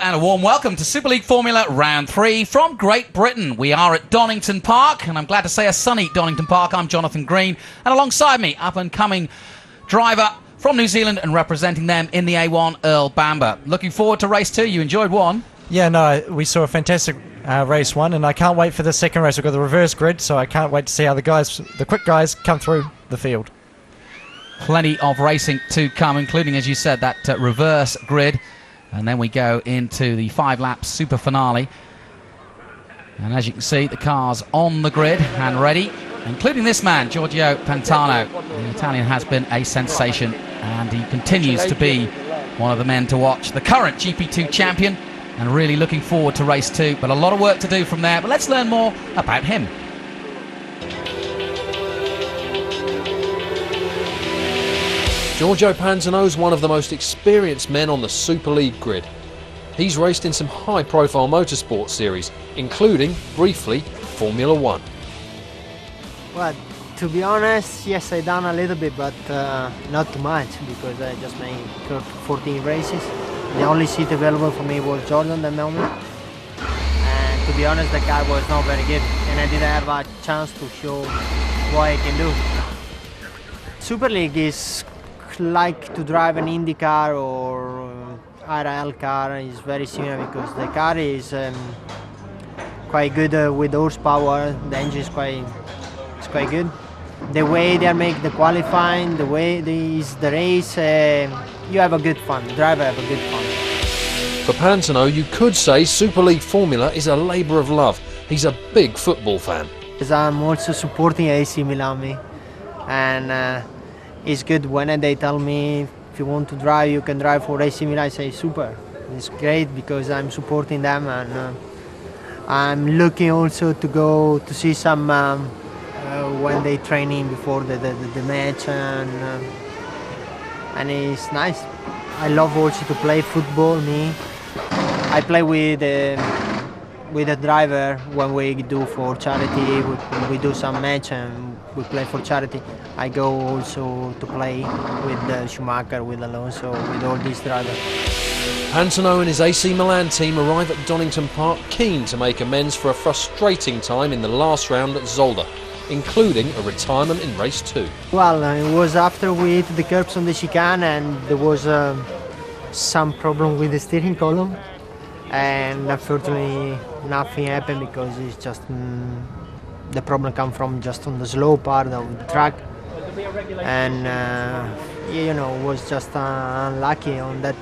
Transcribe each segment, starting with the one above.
And a warm welcome to Super League Formula Round 3 from Great Britain. We are at Donington Park, and I'm glad to say a sunny Donington Park. I'm Jonathan Green, and alongside me, up-and-coming driver from New Zealand and representing them in the A1, Earl Bamber. Looking forward to race 2. You enjoyed one? Yeah, no, we saw a fantastic race 1, and I can't wait for the second race. We've got the reverse grid, so I can't wait to see how the quick guys come through the field. Plenty of racing to come, including, as you said, that reverse grid. And then we go into the 5-lap super finale. And as you can see, the car's on the grid and ready, including this man, Giorgio Pantano. The Italian has been a sensation, and he continues to be one of the men to watch. The current GP2 champion, and really looking forward to race 2. But a lot of work to do from there. But let's learn more about him. Giorgio Pantano is one of the most experienced men on the Super League grid. He's raced in some high-profile motorsport series, including, briefly, Formula 1. Well, to be honest, yes, I done a little bit, but not too much, because I just made 14 races. The only seat available for me was Jordan at the moment. And to be honest, the car was not very good, and I didn't have a chance to show what I can do. Super League is like to drive an Indy car or RL car. Is very similar because the car is quite good with horsepower. The engine is quite good. The way they make the qualifying, the way is the race, you have a good fun. The driver have a good fun. For Pantano, you could say Super League Formula is a labour of love. He's a big football fan. Because I'm also supporting AC Milan, and it's good when they tell me if you want to drive, you can drive for AC Milan. I say super. It's great because I'm supporting them, and I'm looking also to go to see some when they training before the match, and it's nice. I love also to play football. I play with a driver when we do for charity. We do some match and we play for charity. I go also to play with Schumacher, with Alonso, with all these drivers. Pantano and his AC Milan team arrive at Donington Park keen to make amends for a frustrating time in the last round at Zolder, including a retirement in race 2. Well, it was after we hit the curbs on the chicane, and there was some problem with the steering column, and unfortunately nothing happened because it's just the problem come from just on the slow part of the track, and it was just unlucky on that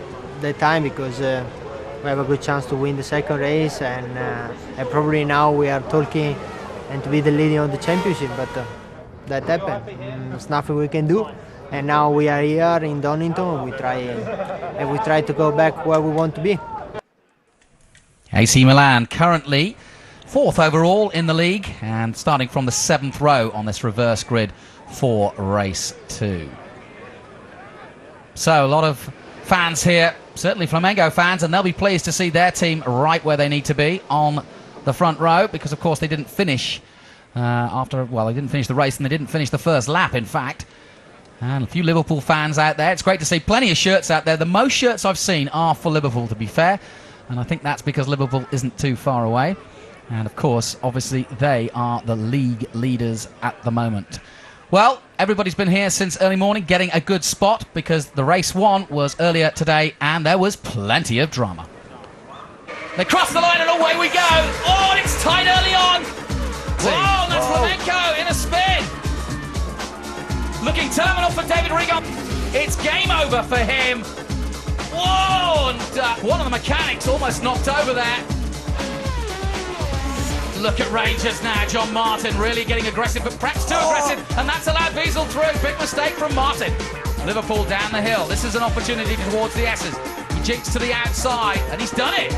time because we have a good chance to win the second race, and probably now we are talking and to be the leader of the championship, but that happened. There's nothing we can do, and now we are here in Donington. We try to go back where we want to be. AC Milan currently 4th overall in the league, and starting from the 7th row on this reverse grid for race 2. So a lot of fans here, certainly Flamengo fans, and they'll be pleased to see their team right where they need to be on the front row, because of course they didn't finish they didn't finish the race, and they didn't finish the first lap, in fact. And a few Liverpool fans out there. It's great to see plenty of shirts out there. The most shirts I've seen are for Liverpool, to be fair, and I think that's because Liverpool isn't too far away. And of course, obviously, they are the league leaders at the moment. Well, everybody's been here since early morning getting a good spot, because the race 1 was earlier today and there was plenty of drama. They cross the line and away we go. Oh, and it's tight early on. Oh, and that's Flamenco in a spin. Looking terminal for David Rigon. It's game over for him. Whoa, and one of the mechanics almost knocked over there. Look at Rangers now. John Martin really getting aggressive, but perhaps too aggressive, and that's allowed Wiesel through. Big mistake from Martin. Liverpool down the hill. This is an opportunity towards the S's. He jinks to the outside, and he's done it.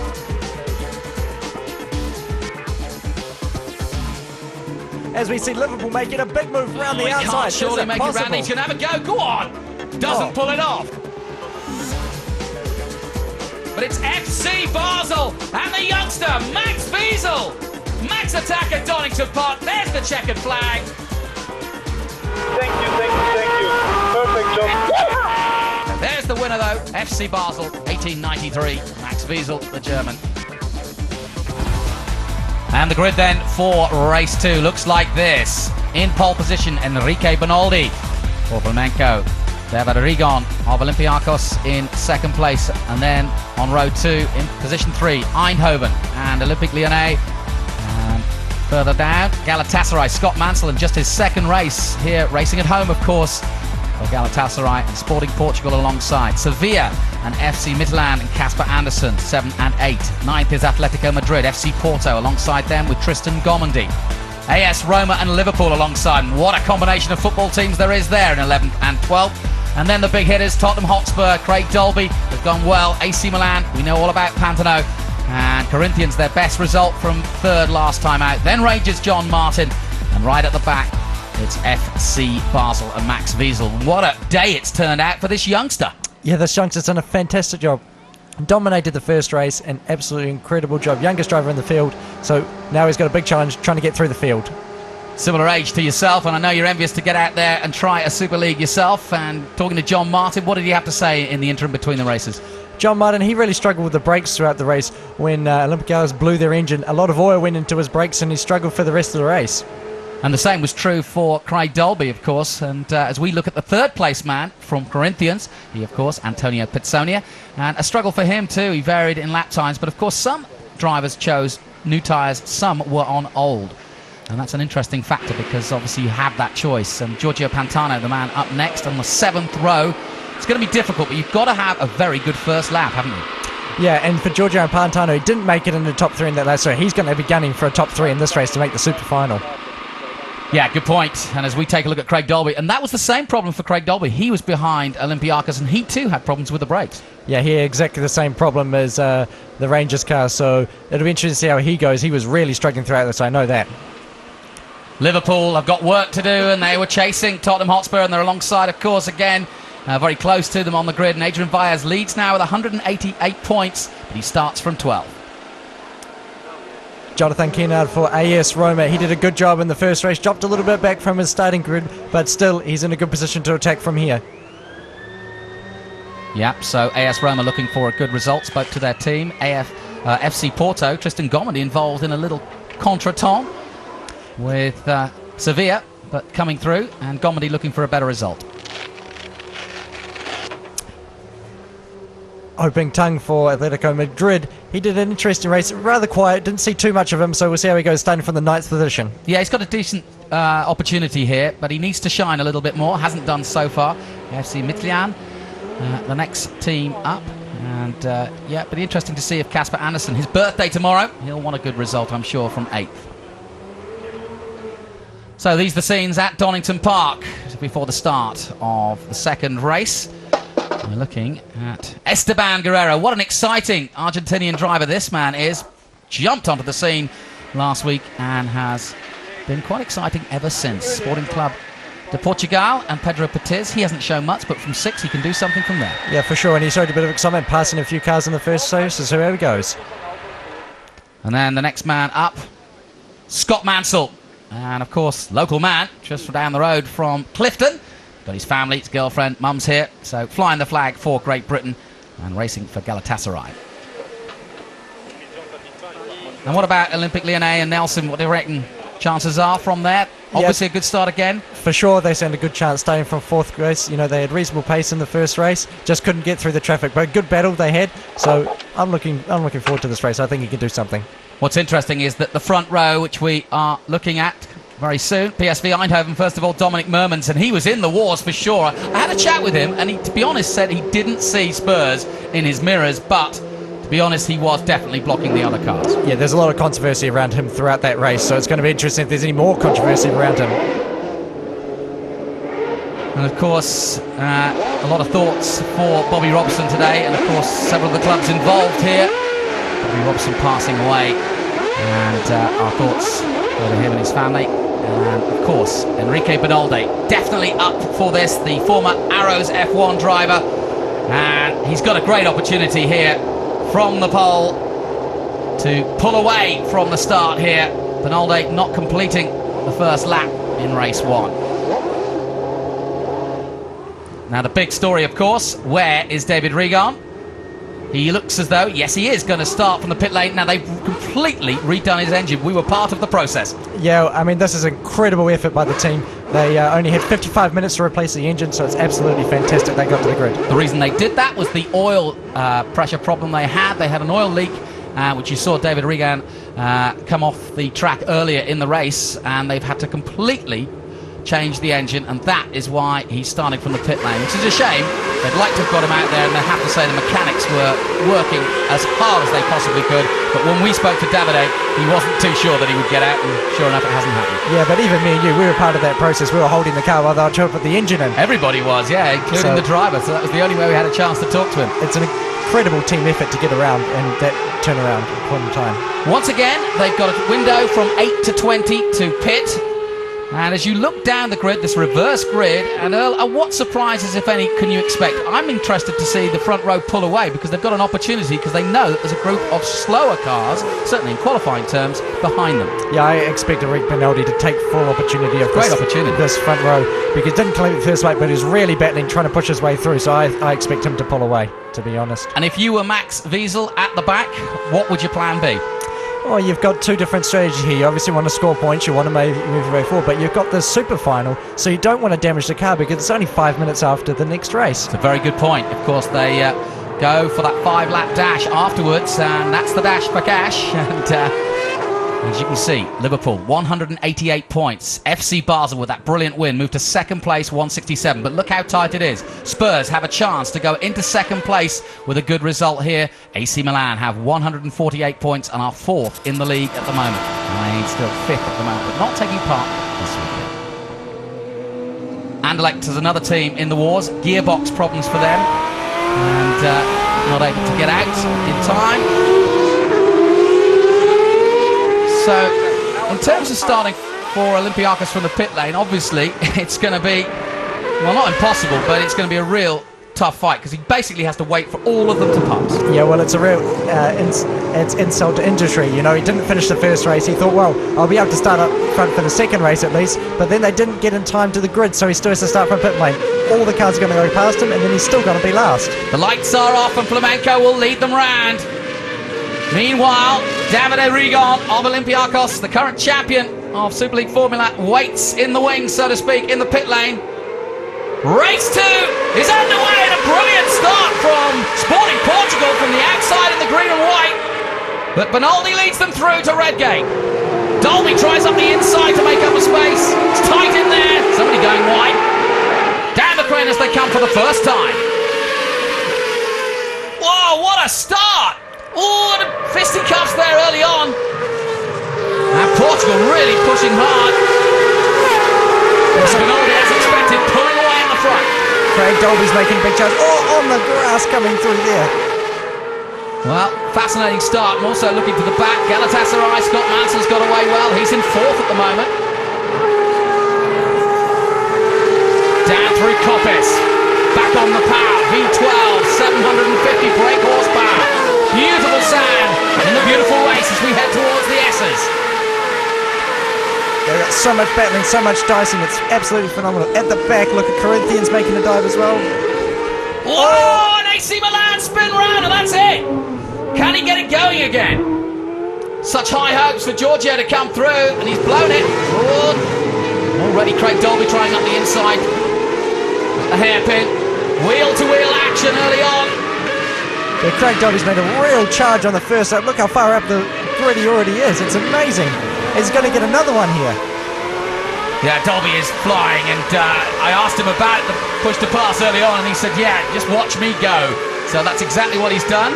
As we see Liverpool making a big move around the outside. He can't surely make it round. He's going to have a go. Go on. Doesn't pull it off. But it's FC Basel and the youngster, Max Wiesel. Max attack at Donington Park. There's the checkered flag. Thank you. Perfect job. There's the winner, though. FC Basel, 1893, Max Wiesel, the German. And the grid then for race 2 looks like this. In pole position, Enrique Bonaldi for Flamenco. David Rigon of Olympiacos in second place. And then on row 2 in position 3, Eindhoven and Olympique Lyonnais. And further down, Galatasaray, Scott Mansell in just his second race here, racing at home, of course, for Galatasaray and Sporting Portugal alongside. Sevilla and FC Midtjylland and Casper Andersen, 7 and 8. 9th is Atletico Madrid, FC Porto alongside them with Tristan Gomondy. AS Roma and Liverpool alongside. And what a combination of football teams there is there in 11th and 12th. And then the big hitters, Tottenham Hotspur, Craig Dolby has gone well. AC Milan, we know all about Pantano. And Corinthians, their best result from 3rd last time out. Then Rangers, John Martin. And right at the back, it's FC Basel and Max Wiesel. What a day it's turned out for this youngster. Yeah, this youngster's done a fantastic job. Dominated the first race, an absolutely incredible job. Youngest driver in the field, so now he's got a big challenge trying to get through the field. Similar age to yourself, and I know you're envious to get out there and try a Super League yourself. And talking to John Martin, what did he have to say in the interim between the races? John Martin, he really struggled with the brakes throughout the race. When Olympiacos blew their engine, a lot of oil went into his brakes and he struggled for the rest of the race. And the same was true for Craig Dolby, of course. And as we look at the 3rd place man from Corinthians, he, of course, Antonio Pizzonia. And a struggle for him, too. He varied in lap times. But, of course, some drivers chose new tyres. Some were on old. And that's an interesting factor because, obviously, you have that choice. And Giorgio Pantano, the man up next on the 7th row. It's going to be difficult, but you've got to have a very good first lap, haven't you? Yeah, and for Giorgio Pantano, he didn't make it in the top 3 in that lap, so he's going to be gunning for a top 3 in this race to make the super final. Yeah, good point. And as we take a look at Craig Dolby, and that was the same problem for Craig Dolby. He was behind Olympiacos, and he too had problems with the brakes. Yeah, he had exactly the same problem as the Rangers car, so it'll be interesting to see how he goes. He was really struggling throughout this, I know that. Liverpool have got work to do, and they were chasing Tottenham Hotspur, and they're alongside, of course, again, very close to them on the grid. And Adrian Valles leads now with 188 points, but he starts from 12th. Jonathan Kennard for AS Roma. He did a good job in the first race, dropped a little bit back from his starting grid, but still he's in a good position to attack from here. Yep, so AS Roma looking for a good result, spoke to their team. FC Porto, Tristan Gomondy involved in a little contretemps with Sevilla, but coming through, and Gomondy looking for a better result. Opening tongue for Atletico Madrid. He did an interesting race, rather quiet, didn't see too much of him, so we'll see how he goes, starting from the 9th position. Yeah, he's got a decent opportunity here, but he needs to shine a little bit more, hasn't done so far. FC Midtjylland, the next team up, and yeah, but interesting to see if Casper Andersen, his birthday tomorrow, he'll want a good result, I'm sure, from 8th. So these are the scenes at Donington Park before the start of the second race. We're looking at Esteban Guerrero. What an exciting Argentinian driver this man is. Jumped onto the scene last week and has been quite exciting ever since. Sporting Club de Portugal and Pedro Petiz. He hasn't shown much, but from 6 he can do something from there. Yeah, for sure, and he showed a bit of excitement passing a few cars in the first race, so here he goes. And then the next man up, Scott Mansell. And of course, local man, just down the road from Clifton. Got his family, his girlfriend, mum's here. So flying the flag for Great Britain and racing for Galatasaray. And what about Olympique Lyonnais and Nelson? What do you reckon chances are from there? Obviously a good start again. For sure, they stand a good chance starting from 4th race. You know, they had reasonable pace in the first race, just couldn't get through the traffic, but a good battle they had. So I'm looking forward to this race. I think he can do something. What's interesting is that the front row, which we are looking at very soon, PSV Eindhoven, first of all, Dominic Mermans, and he was in the wars for sure. I had a chat with him, and he, to be honest, said he didn't see Spurs in his mirrors, but to be honest, he was definitely blocking the other cars. Yeah, there's a lot of controversy around him throughout that race, so it's going to be interesting if there's any more controversy around him. And of course, a lot of thoughts for Bobby Robson today, and of course, several of the clubs involved here. Bobby Robson passing away, and our thoughts go to him and his family. And of course, Enrique Bonaldi, definitely up for this, the former Arrows F1 driver. And he's got a great opportunity here from the pole to pull away from the start here. Bonaldi not completing the first lap in race 1. Now the big story, of course, where is David Rigon? He looks as though, yes, he is going to start from the pit lane. Now, they've completely redone his engine. We were part of the process. Yeah, I mean, this is an incredible effort by the team. They only had 55 minutes to replace the engine, so it's absolutely fantastic they got to the grid. The reason they did that was the oil pressure problem they had. They had an oil leak, which you saw David Regan come off the track earlier in the race, and they've had to completely change the engine, and that is why he's starting from the pit lane, which is a shame. They'd like to have got him out there, and they have to say the mechanics were working as hard as they possibly could, but when we spoke to Davide, he wasn't too sure that he would get out, and sure enough it hasn't happened. Yeah, but even me and you, we were part of that process. We were holding the car while they were trying to put the engine in. Everybody was, yeah, including the driver, so that was the only way we had a chance to talk to him. It's an incredible team effort to get around and that turnaround at one time. Once again, they've got a window from 8 to 20 to pit. And as you look down the grid, this reverse grid, and Earl, what surprises, if any, can you expect? I'm interested to see the front row pull away because they've got an opportunity, because they know that there's a group of slower cars, certainly in qualifying terms, behind them. Yeah, I expect Rick Benaldi to take full opportunity of this front row, because he didn't claim it first lap, but he's really battling, trying to push his way through, so I expect him to pull away, to be honest. And if you were Max Wiesel at the back, what would your plan be? Well, you've got two different strategies here. You obviously want to score points, you want to move your way forward, but you've got this super final, so you don't want to damage the car because it's only 5 minutes after the next race. It's a very good point. Of course, they go for that 5-lap dash afterwards, and that's the dash for cash. And as you can see, Liverpool, 188 points. FC Basel, with that brilliant win, moved to second place, 167. But look how tight it is. Spurs have a chance to go into second place with a good result here. AC Milan have 148 points and are fourth in the league at the moment. They're still fifth at the moment, but not taking part this weekend. Anderlecht is another team in the wars. Gearbox problems for them, and not able to get out in time. So, in terms of starting for Olympiacos from the pit lane, obviously it's going to be, well, not impossible, but it's going to be a real tough fight because he basically has to wait for all of them to pass. Yeah, well, it's a real it's insult to injury. You know, he didn't finish the first race. He thought, well, I'll be able to start up front for the second race at least, but then they didn't get in time to the grid, so he still has to start from pit lane. All the cars are going to go past him, and then he's still going to be last. The lights are off, and Flamenco will lead them round. Meanwhile, Davide Regan of Olympiacos, the current champion of Super League Formula, waits in the wings, so to speak, in the pit lane. Race 2 is underway, and a brilliant start from Sporting Portugal from the outside in the green and white. But Benaldi leads them through to Redgate. Dolby tries up the inside to make up a space. It's tight in there. Somebody going wide. Down the crane as they come for the first time. Whoa, what a start! Oh, the fisticuffs there early on. And Portugal really pushing hard. Benaldi, as expected, pulling away in the front. Craig Dolby's making big change. Oh, on the grass coming through there. Well, fascinating start, and also looking to the back. Galatasaray, Scott Mansell's got away well. He's in fourth at the moment. Down through Coppice. Back on the power. V12, 750 brake horsepower. Beautiful sand in the beautiful race as we head towards the S's. They've got so much battling, so much dicing. It's absolutely phenomenal. At the back, look at Corinthians making a dive as well. Whoa! An AC Milan spin round, and that's it. Can he get it going again? Such high hopes for Giorgio to come through, and he's blown it. Oh. Already Craig Dolby trying up the inside. A hairpin. Wheel-to-wheel action early on. Yeah, Craig Dolby's made a real charge on the first lap. Look how far up the grid he already is. It's amazing. He's going to get another one here. Yeah, Dolby is flying, and I asked him about the push to pass early on, and he said, yeah, just watch me go. So that's exactly what he's done.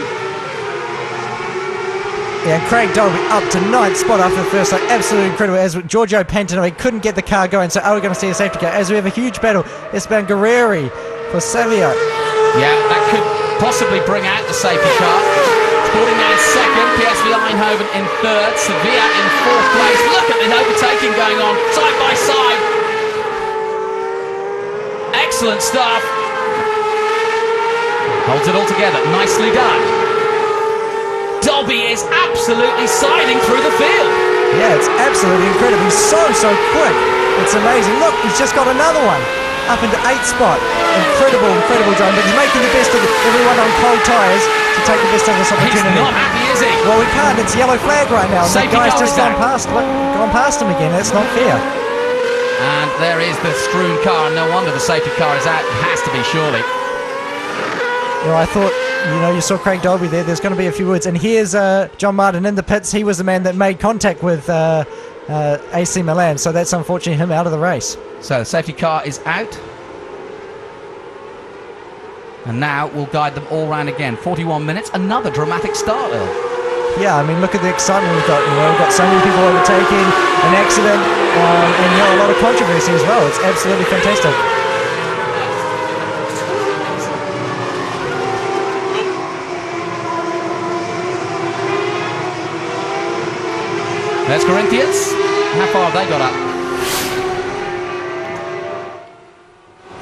Yeah, Craig Dolby up to 9th spot after the first lap. Absolutely incredible. As Giorgio Pantano, he couldn't get the car going, so are we going to see a safety car? As we have a huge battle, Esteban Guerreri for Sevilla. Yeah, that could possibly bring out the safety car. Sporting now in second, PSV Eindhoven in third, Sevilla in fourth place. Look at the overtaking going on, side by side. Excellent stuff. Holds it all together, nicely done. Dolby is absolutely siding through the field. Yeah, it's absolutely incredible. He's so quick. It's amazing. Look, he's just got another one. Up into 8th spot. Incredible drive. But he's making the best of everyone on cold tyres. to take the best of this opportunity. He's not happy, is he? Well, we can't. It's yellow flag right now. And the Safety guy's car just is gone out. past him again. That's not fair. And there is the strewn car. No wonder the safety car is out. It has to be, surely. You know, I thought, you saw Craig Dolby there. There's going to be a few words. And here's John Martin in the pits. He was the man that made contact with AC Milan. So that's unfortunately him out of the race. So the safety car is out. And now we'll guide them all round again. 41 minutes. Another dramatic start, Earl. Yeah, I mean, look at the excitement we've got. We've got so many people overtaking, an accident, and a lot of controversy as well. It's absolutely fantastic. There's Corinthians. How far have they got up?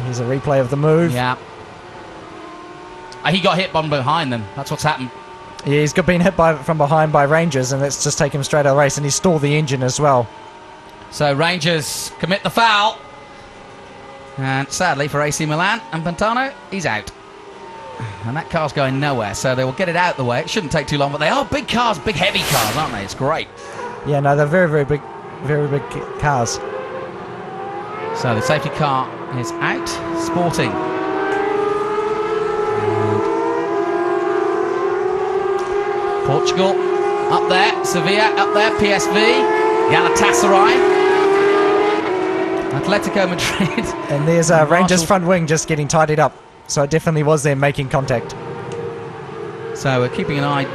Here's a replay of the move. Yeah. He got hit from behind them. That's what's happened. Yeah, he's been hit from behind by Rangers, and it's just taken him straight out of the race, and he stalled the engine as well. So Rangers commit the foul. And sadly for AC Milan and Pantano, he's out. And that car's going nowhere, so they will get it out the way. It shouldn't take too long, but they are big cars, big heavy cars, aren't they? It's great. Yeah, no, they're very big cars. So the safety car is out. Sporting. Portugal up there, Sevilla up there, PSV, Galatasaray, Atletico Madrid. And there's Rangers front wing just getting tidied up. So it definitely was them making contact. So we're keeping an eye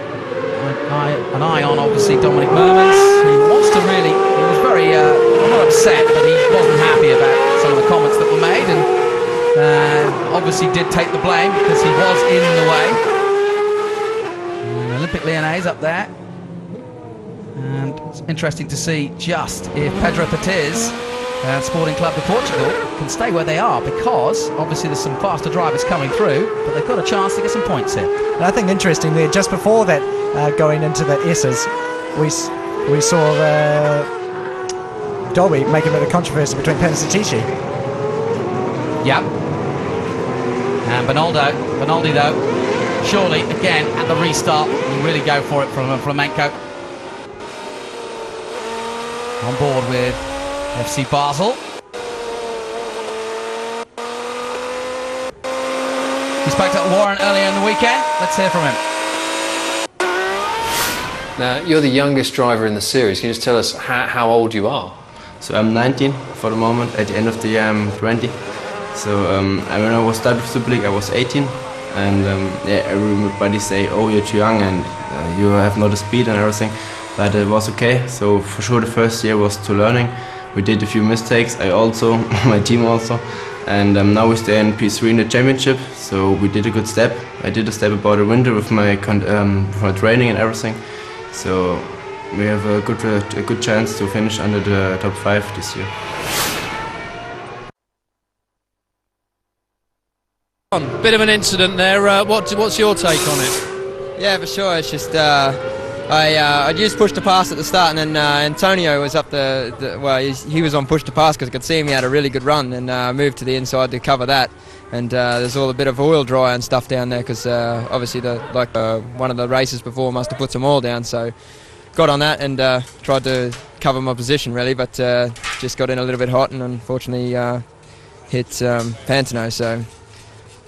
on obviously Dominic Mermans. He wants to really, he was very, not upset, but he wasn't happy about some of the comments that were made, and obviously did take the blame because he was in the way. Olympic Lyonnais up there, and it's interesting to see just if Pedro Patiz and Sporting Club de Portugal can stay where they are, because obviously there's some faster drivers coming through, but they've got a chance to get some points here. And I think interesting there, just before that, going into the S's, we saw Dolby make a bit of controversy between Panasatici. Yep. And Benaldi though, surely, again, at the restart, will really go for it from Flamenco. On board with FC Basel. We spoke to Warren earlier in the weekend. Let's hear from him. Now, you're the youngest driver in the series. Can you just tell us how old you are? So I'm 19 for the moment. At the end of the year I'm 20. So when I was started with SuperLeague I was 18. And yeah, everybody say, oh, you're too young and you have not the speed and everything, but it was okay. So for sure the first year was to learning. We did a few mistakes, I also, my team also, and now we stay in P3 in the championship. So we did a good step. I did a step about the winter with my training and everything. So we have a good chance to finish under the top 5 this year. Bit of an incident there. What's your take on it? Yeah, for sure. It's just I just pushed to pass at the start, and then Antonio was up he was on push to pass because I could see him. He had a really good run, and moved to the inside to cover that. And there's all a bit of oil dryer and stuff down there because obviously one of the races before must have put some oil down. So got on that and tried to cover my position really, but just got in a little bit hot and unfortunately hit Pantano. So.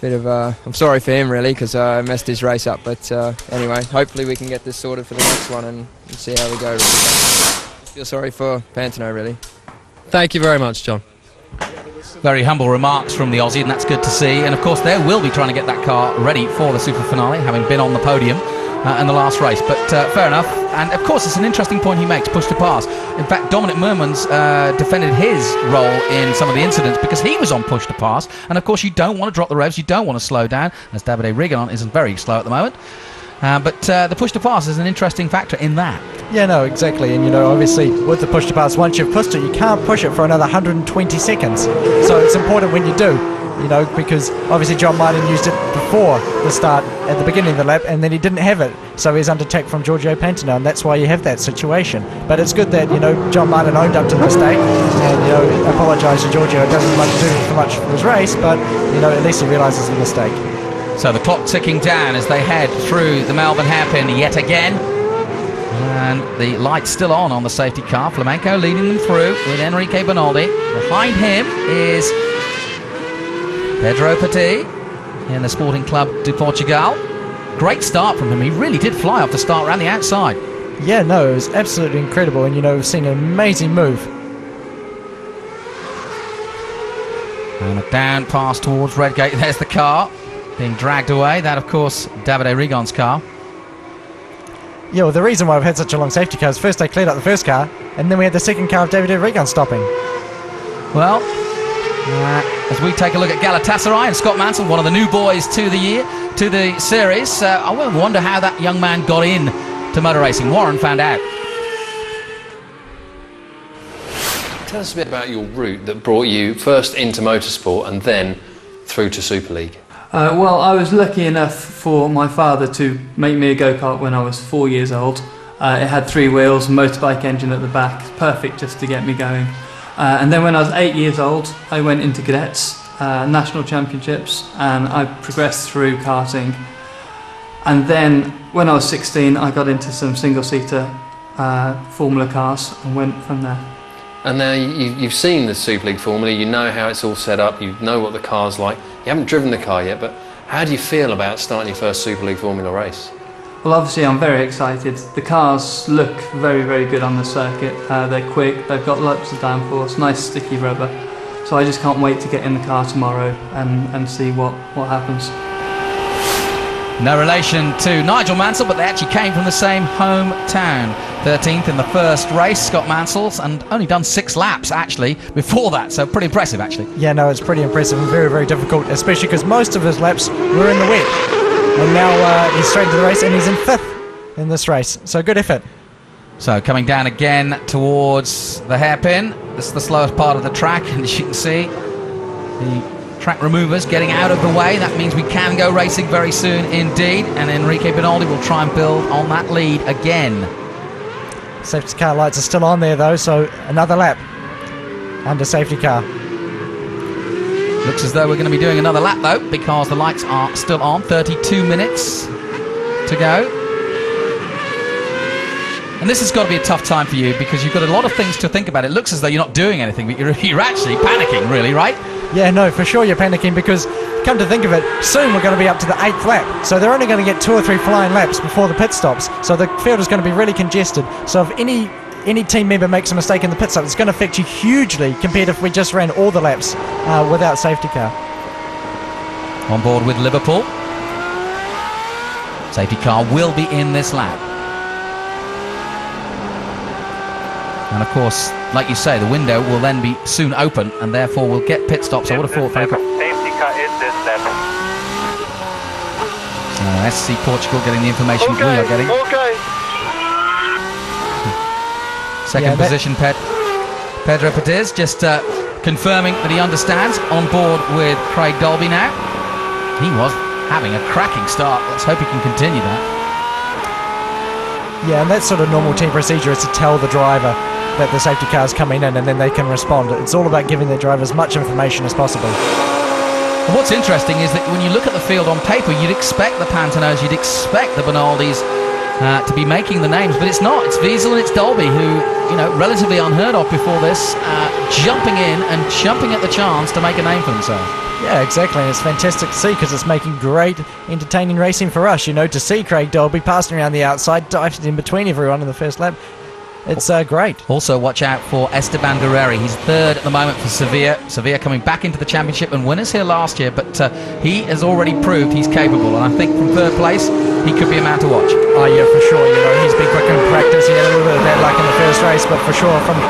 Bit of I'm sorry for him really because I messed his race up, but anyway, hopefully we can get this sorted for the next one and see how we go. Really. Feel sorry for Pantano really. Thank you very much, John. Very humble remarks from the Aussie, and that's good to see. And of course they will be trying to get that car ready for the super finale, having been on the podium in the last race, but fair enough. And of course it's an interesting point he makes, push to pass. In fact, Dominic Mermans defended his role in some of the incidents because he was on push to pass, and of course you don't want to drop the revs, you don't want to slow down, as Davide Rigonon isn't very slow at the moment. But the push to pass is an interesting factor in that. Yeah, no, exactly. And obviously with the push to pass, once you've pushed it, you can't push it for another 120 seconds. So it's important when you do. Because obviously John Martin used it before the start at the beginning of the lap, and then he didn't have it, so he's under attack from Giorgio Pantano, and that's why you have that situation. But it's good that John Martin owned up to the mistake and apologised to Giorgio. It doesn't do much for his race, but at least he realises the mistake. So the clock ticking down as they head through the Melbourne hairpin yet again. And the light's still on the safety car. Flamenco leading them through with Enrique Bernaldi. Behind him is Pedro Petit in the Sporting Club de Portugal. Great start from him. He really did fly off the start around the outside. Yeah, no, it was absolutely incredible. And, you know, we've seen an amazing move. And a down pass towards Redgate. There's the car being dragged away. That, of course, Davide Rigon's car. Yeah, well, the reason why we've had such a long safety car is first they cleared up the first car, and then we had the second car of Davide Rigon stopping. Well, as we take a look at Galatasaray and Scott Mansell, one of the new boys to the series, I wonder how that young man got in to motor racing. Warren found out. Tell us a bit about your route that brought you first into motorsport and then through to Super League. Well, I was lucky enough for my father to make me a go-kart when I was 4 years old. It had 3 wheels, motorbike engine at the back, perfect just to get me going. And then when I was 8 years old, I went into cadets, national championships, and I progressed through karting. And then when I was 16, I got into some single-seater Formula cars and went from there. And now you've seen the Super League Formula, you know how it's all set up, you know what the car's like. You haven't driven the car yet, but how do you feel about starting your first Super League Formula race? Well, obviously I'm very excited. The cars look very, very good on the circuit. They're quick, they've got lots of downforce, nice sticky rubber. So I just can't wait to get in the car tomorrow and see what happens. No relation to Nigel Mansell, but they actually came from the same hometown. 13th in the first race, Scott Mansell's, and only done 6 laps actually before that, so pretty impressive actually. Yeah, no, it's pretty impressive and very, very difficult, especially because most of his laps were in the wet. And now he's straight into the race and he's in 5th in this race, so good effort. So coming down again towards the hairpin, this is the slowest part of the track, and as you can see, the track removers getting out of the way. That means we can go racing very soon indeed, and Enrique Bernaldi will try and build on that lead again. Safety car lights are still on there though, so another lap under safety car. Looks as though we're going to be doing another lap though, because the lights are still on. 32 minutes to go. And this has got to be a tough time for you because you've got a lot of things to think about. It looks as though you're not doing anything, but you're actually panicking really, right? Yeah, no, for sure you're panicking because, come to think of it, soon we're going to be up to the 8th lap. So they're only going to get 2 or 3 flying laps before the pit stops. So the field is going to be really congested. So if any team member makes a mistake in the pit stop, it's going to affect you hugely compared if we just ran all the laps without safety car. On board with Liverpool. Safety car will be in this lap. And of course, like you say, the window will then be soon open, and therefore we'll get pit stops. I would have thought. Safety car is this level. SC Portugal getting the information we are getting. Okay. Second position, Pedro Petiz, just confirming that he understands. On board with Craig Dolby now. He was having a cracking start. Let's hope he can continue that. Yeah, and that's sort of normal team procedure, is to tell the driver that the safety car is coming in and then they can respond. It's all about giving their driver as much information as possible. And what's interesting is that when you look at the field on paper, you'd expect the Pantanos, you'd expect the Bernaldis to be making the names, but it's not. It's Wiesel and it's Dolby, who, you know, relatively unheard of before this, jumping in and jumping at the chance to make a name for themselves. Yeah, exactly, and it's fantastic to see because it's making great, entertaining racing for us, you know, to see Craig Dolby passing around the outside, dived in between everyone in the first lap. It's great. Also, watch out for Esteban Guerreri. He's 3rd at the moment for Sevilla. Sevilla coming back into the championship and winners here last year, but he has already proved he's capable, and I think from 3rd place, he could be a man to watch. Oh yeah, for sure, you know, he's been quick in practice, he had a little bit of bad luck in the first race, but for sure from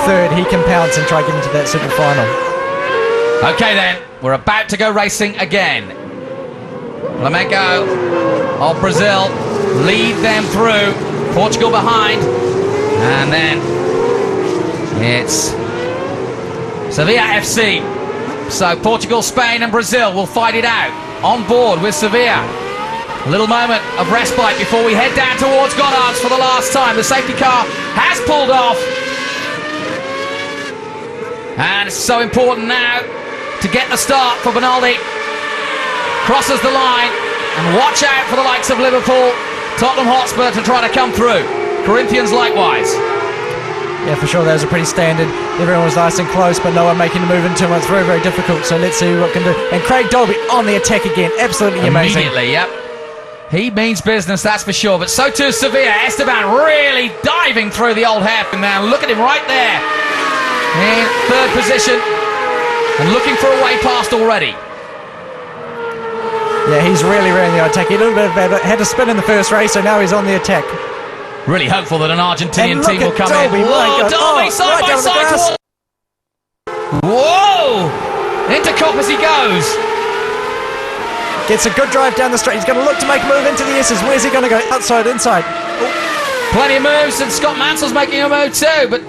3rd he can pounce and try getting to that super final. Okay then, we're about to go racing again. Flamengo of Brazil lead them through, Portugal behind, and then it's Sevilla FC. So Portugal, Spain and Brazil will fight it out on board with Sevilla. A little moment of respite before we head down towards Goddard's for the last time. The safety car has pulled off, and it's so important now to get the start for Bernaldi. crosses the line, and watch out for the likes of Liverpool, Tottenham Hotspur to try to come through. Corinthians likewise. Yeah, for sure, that was a pretty standard. Everyone was nice and close, but no one making the move in 2 months. Very, very difficult. So let's see what can do. And Craig Dolby on the attack again. Absolutely amazing. Immediately, yep. He means business, that's for sure. But so too Sevilla. Esteban really diving through the old hairpin now. Look at him right there. In third position. And looking for a way past already. Yeah, he's really on the attack. He a little bit had a spin in the first race, so now he's on the attack. Really hopeful that an Argentinian team will come Dolby, in. Whoa, Dolby side by side. Whoa! Into Kopp as he goes. Gets a good drive down the straight. He's going to look to make a move into the S's. Where's he going to go? Outside, inside. Plenty of moves, and Scott Mansell's making a move too, but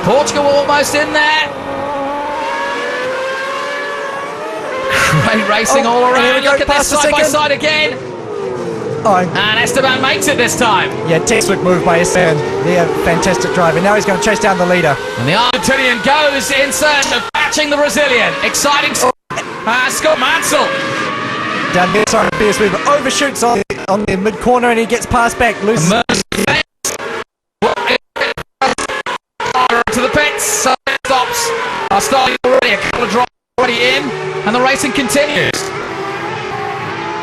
Portugal almost in there. Great racing all around. Look at this side by side again. And Esteban makes it this time. Yeah, textbook move by Esteban. Yeah, fantastic driving. Now he's going to chase down the leader. And the Argentinian goes in search of catching the Brazilian. Exciting. Scott Mansell. Down the side of Pierce Weaver. Overshoots on the mid-corner and he gets passed back. Loses. To the pits. So stops. Are starting already. A couple of drops already in. And the racing continues.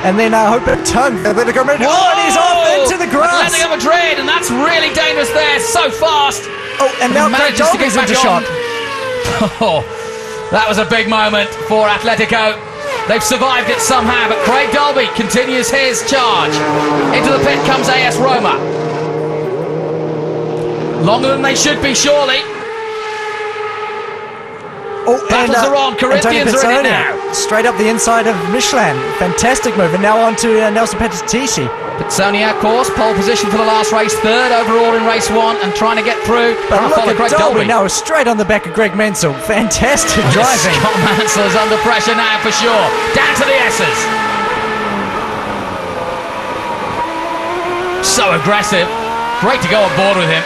And then Hopper Tung. And he's off into the grass. Atletico Madrid, and that's really dangerous there. So fast. Oh, and now Craig Dolby's into shot. Oh, that was a big moment for Atletico. They've survived it somehow, but Craig Dolby continues his charge. Into the pit comes AS Roma. Longer than they should be, surely. Battles are on. Corinthians are in it now. Straight up the inside of Michelin. Fantastic move. And now on to Nelson Petitici. Pitsonia, of course, pole position for the last race. Third overall in race one and trying to get through. But look at Dolby now straight on the back of Greg Mansell. Fantastic driving. Scott Mansell is under pressure now for sure. Down to the S's. So aggressive. Great to go on board with him.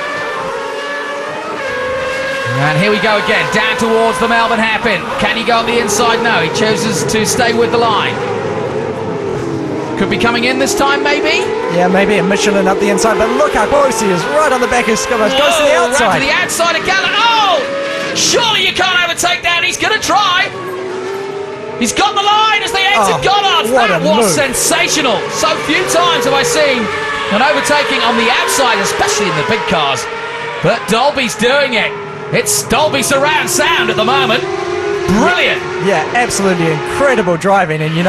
And here we go again, down towards the Melbourne hairpin. Can he go on the inside? No, he chooses to stay with the line. Could be coming in this time, maybe? Yeah, maybe a Michelin up the inside, but look how close he is, right on the back of Scott. Goes to the outside. Right to the outside of Gallant. Oh! Surely you can't overtake that. He's going to try. He's got the line as they enter Goddard. That was sensational. So few times have I seen an overtaking on the outside, especially in the big cars. But Dolby's doing it. It's Dolby surround sound at the moment. Brilliant. Yeah, absolutely incredible driving. And you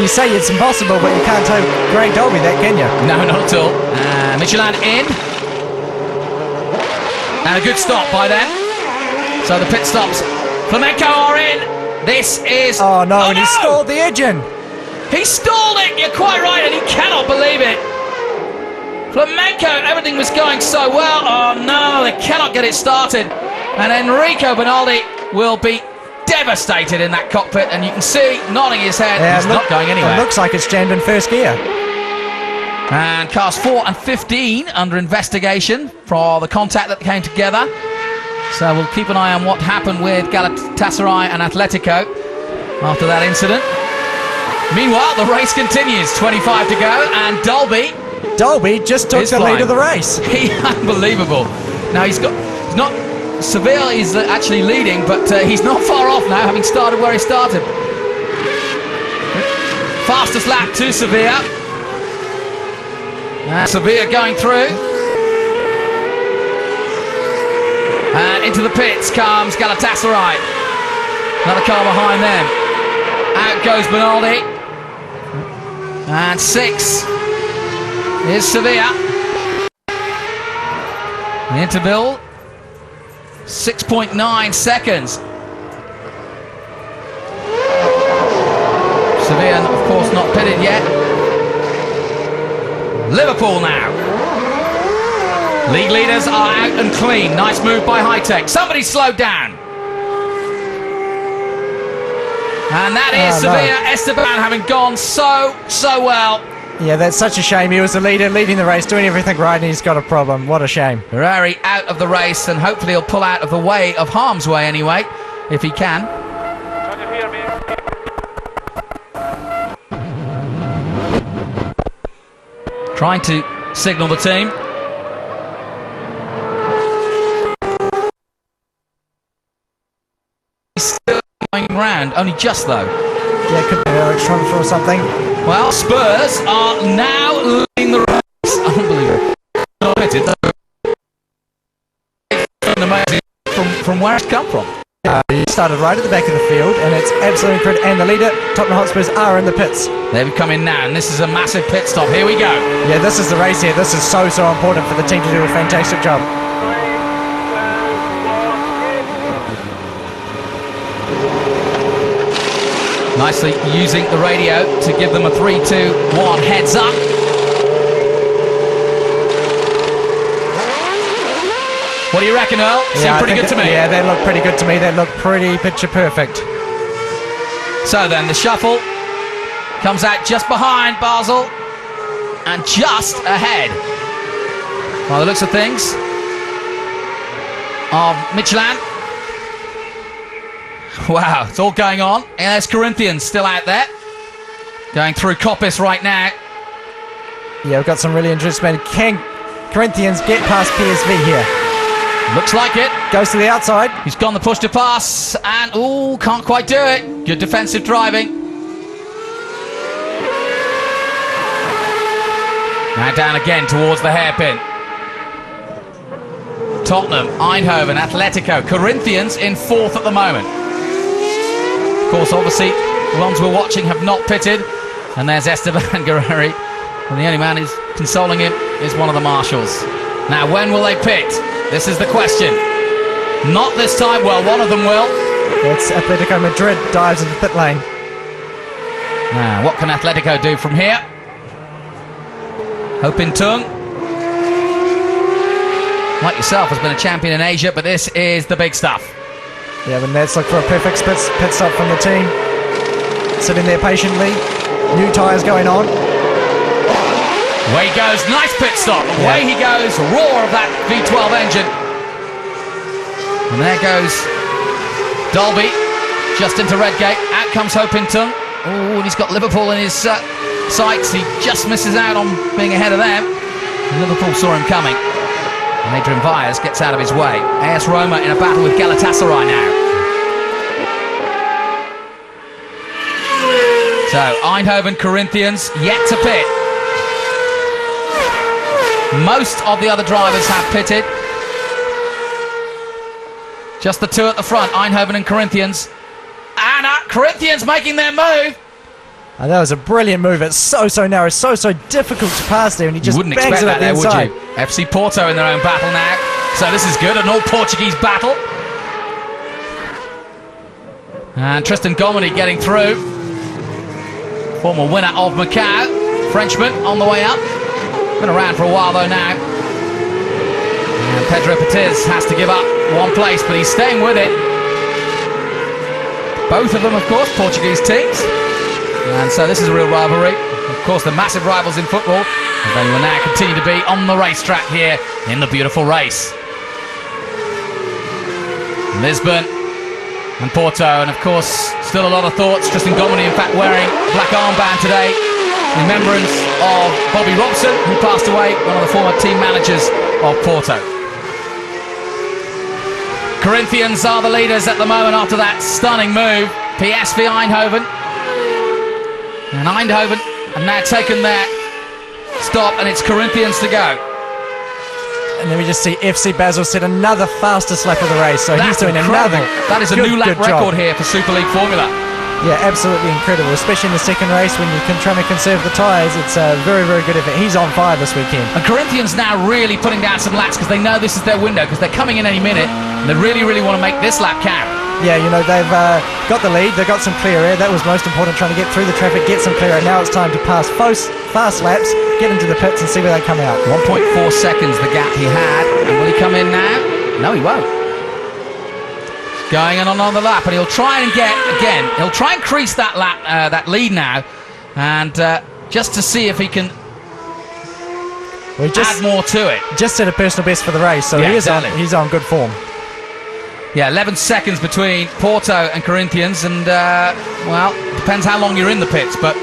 say it's impossible, but you can't tell Greg Dolby that, can you? No, not at all. Michelin in. And a good stop by them. So the pit stops. Flamenco are in. This is... Oh no, and he stalled the engine. He stalled it. You're quite right, and he cannot believe it. Flamenco, everything was going so well. Oh no, they cannot get it started. And Enrico Bonaldi will be devastated in that cockpit, and you can see nodding his head. Yeah, he's not going anywhere. It looks like it's jammed in first gear. And cars 4 and 15 under investigation for the contact that came together. So we'll keep an eye on what happened with Galatasaray and Atletico after that incident. Meanwhile, the race continues. 25 to go, and Dolby just took the lead of the race. Unbelievable. Now Seville is actually leading, but he's not far off now, having started where he started. Fastest lap to Sevilla. Sevilla going through. And into the pits comes Galatasaray. Another car behind them. Out goes Bonaldi. And 6 is Sevilla. The interval 6.9 seconds. Sevilla, of course, not pitted yet. Liverpool now. League leaders are out and clean. Nice move by High Tech. Somebody slowed down. And that is Sevilla. No. Esteban having gone so well. Yeah, that's such a shame. He was the leader, leading the race, doing everything right, and he's got a problem. What a shame. Ferrari out of the race, and hopefully he'll pull out of the way of harm's way anyway, if he can. trying to signal the team. He's still going round, only just though. Yeah, could be an Eric transfer or something. Well, Spurs are now leading the race. Unbelievable. Amazing from where it's come from. He started right at the back of the field, and it's absolutely incredible. And the leader, Tottenham Hotspurs, are in the pits. They've come in now, and this is a massive pit stop. Here we go. Yeah, this is the race here. This is so important for the team to do a fantastic job. Nicely using the radio to give them a 3-2-1 heads up. What do you reckon, Earl? Seemed pretty good to me. Yeah, they look pretty good to me. They look pretty picture perfect. So then the shuffle comes out just behind Basel and just ahead. By the looks of things, of Michelin. Wow, it's all going on. And there's Corinthians still out there. Going through Coppice right now. Yeah, we've got some really interesting. Can Corinthians get past PSV here? Looks like it. Goes to the outside. He's gone the push to pass and, ooh, can't quite do it. Good defensive driving. Now down again towards the hairpin. Tottenham, Eindhoven, Atletico, Corinthians in fourth at the moment. Of course, obviously, the ones we're watching have not pitted. And there's Esteban Guerreri. And the only man who's consoling him is one of the marshals. Now, when will they pit? This is the question. Not this time. Well, one of them will. It's Atletico Madrid dives into the pit lane. Now, what can Atletico do from here? Hoping Tung, like yourself, has been a champion in Asia, but this is the big stuff. Yeah, but let's look for a perfect pit stop from the team. Sitting there patiently. New tyres going on. Away he goes, nice pit stop. Away he goes, roar of that V12 engine. And there goes Dolby, just into Redgate. Out comes Hopington. Oh, and he's got Liverpool in his sights. He just misses out on being ahead of them. And Liverpool saw him coming. And Adrian Vyers gets out of his way. AS Roma in a battle with Galatasaray now. So, Eindhoven Corinthians yet to pit. Most of the other drivers have pitted. Just the two at the front, Eindhoven and Corinthians. And Corinthians making their move. And that was a brilliant move. It's so narrow, so difficult to pass there, and he just wouldn't bangs expect it that up the there, inside. would you? FC Porto in their own battle now. So this is good, an all-Portuguese battle. And Tristan Gomini getting through. Former winner of Macau. Frenchman on the way up. Been around for a while though now. And Pedro Petiz has to give up one place, but he's staying with it. Both of them, of course, Portuguese teams. And so this is a real rivalry. Of course, the massive rivals in football. And they will now continue to be on the racetrack here in the beautiful race. Lisbon and Porto, and of course, still a lot of thoughts. Tristan Gomini, in fact, wearing a black armband today in remembrance of Bobby Robson, who passed away, one of the former team managers of Porto. Corinthians are the leaders at the moment after that stunning move. PSV Eindhoven. And Eindhoven have now taken their stop, and it's Corinthians to go. And then we just see FC Basel set another fastest lap of the race. So That's he's doing incredible. another. That is a new lap record here for Super League Formula. Yeah, absolutely incredible, especially in the second race when you can try to conserve the tyres. It's a very good effort. He's on fire this weekend. And Corinthians now really putting down some laps because they know this is their window, because they're coming in any minute and they really want to make this lap count. Yeah, you know, they've got the lead, they've got some clear air. That was most important, trying to get through the traffic, get some clear air. Now it's time to pass fast laps, get into the pits and see where they come out. 1.4 seconds the gap he had. And will he come in now? No, he won't. Going on the lap, and he'll try and he'll try and crease that lap, that lead now, and just to see if he can add more to it. Just set a personal best for the race, so yeah, he's on good form. Yeah, 11 seconds between Porto and Corinthians, and well, depends how long you're in the pits, but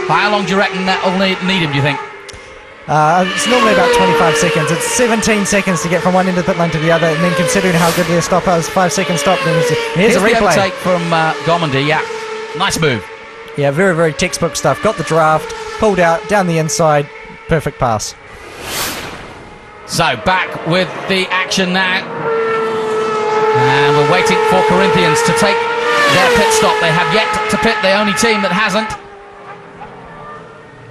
how long do you reckon that will need him, do you think? It's normally about 25 seconds. It's 17 seconds to get from one end of the pit lane to the other, and then considering how good their stop is, 5-second stop. Then here's a replay. The overtake from Gomondy. Yeah, nice move. Yeah, very, very textbook stuff. Got the draft, pulled out, down the inside, perfect pass. So back with the action now, and we're waiting for Corinthians to take their pit stop. They have yet to pit, the only team that hasn't.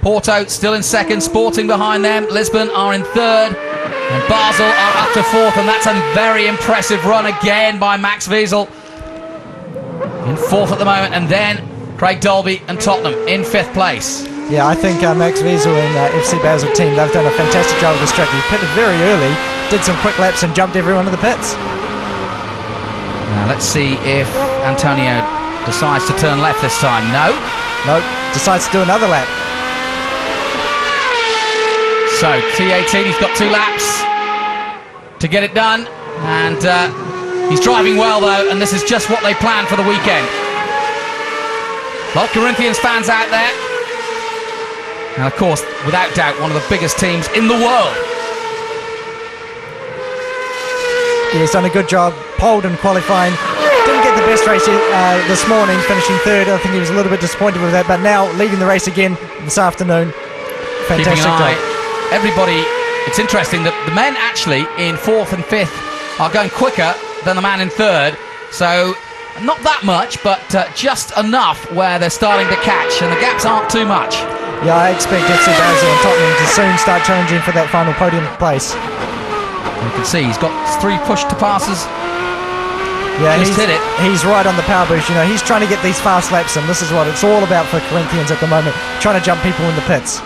Porto still in second, Sporting behind them. Lisbon are in third, and Basel are up to fourth, and that's a very impressive run again by Max Wiesel. In fourth at the moment, and then Craig Dolby and Tottenham in fifth place. Yeah, I think Max Wiesel and FC Basel team, they've done a fantastic job of this track. He pitted very early, did some quick laps and jumped everyone to the pits. Now let's see if Antonio decides to turn left this time. No, decides to do another lap. So T18, he's got 2 laps to get it done, and he's driving well though, and this is just what they planned for the weekend. A lot of Corinthians fans out there, and of course, without doubt, one of the biggest teams in the world. Yeah, he's done a good job, poled and qualifying. Didn't get the best race this morning, finishing third. I think he was a little bit disappointed with that, but now leading the race again this afternoon. Fantastic job. Everybody, it's interesting that the men actually in fourth and fifth are going quicker than the man in third, so not that much, but just enough where they're starting to catch, and the gaps aren't too much. Yeah, I expect FC Basel and Tottenham to soon start challenging for that final podium place. You can see he's got 3 push to passes. Yeah, just hit it. He's right on the power boost. You know, he's trying to get these fast laps in. This is what it's all about for Corinthians at the moment, trying to jump people in the pits.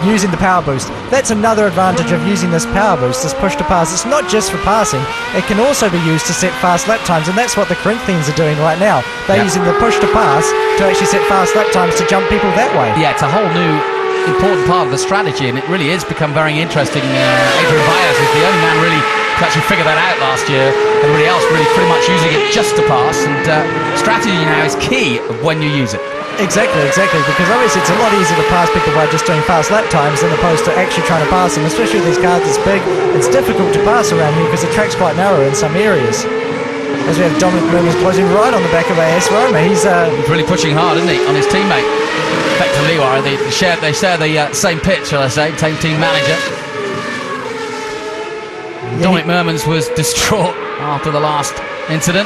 Using the power boost. That's another advantage of using this power boost, this push to pass. It's not just for passing, it can also be used to set fast lap times, and that's what the Corinthians are doing right now. They're using the push to pass to actually set fast lap times to jump people that way. Yeah, it's a whole new important part of the strategy, and it really is become very interesting. Adrian Baez is the only man really to actually figure that out last year. Everybody else really pretty much using it just to pass, and strategy now is key when you use it. Exactly, because obviously it's a lot easier to pass people by just doing fast lap times than opposed to actually trying to pass them, especially with these cars this big. It's difficult to pass around here because the track's quite narrow in some areas. As we have Dominic Mermers closing right on the back of AS Roma. He's really pushing hard, isn't he, on his teammate. Effectively, they share the same pitch, shall I say, same team manager. Yeah, Dominic Mermans was distraught after the last incident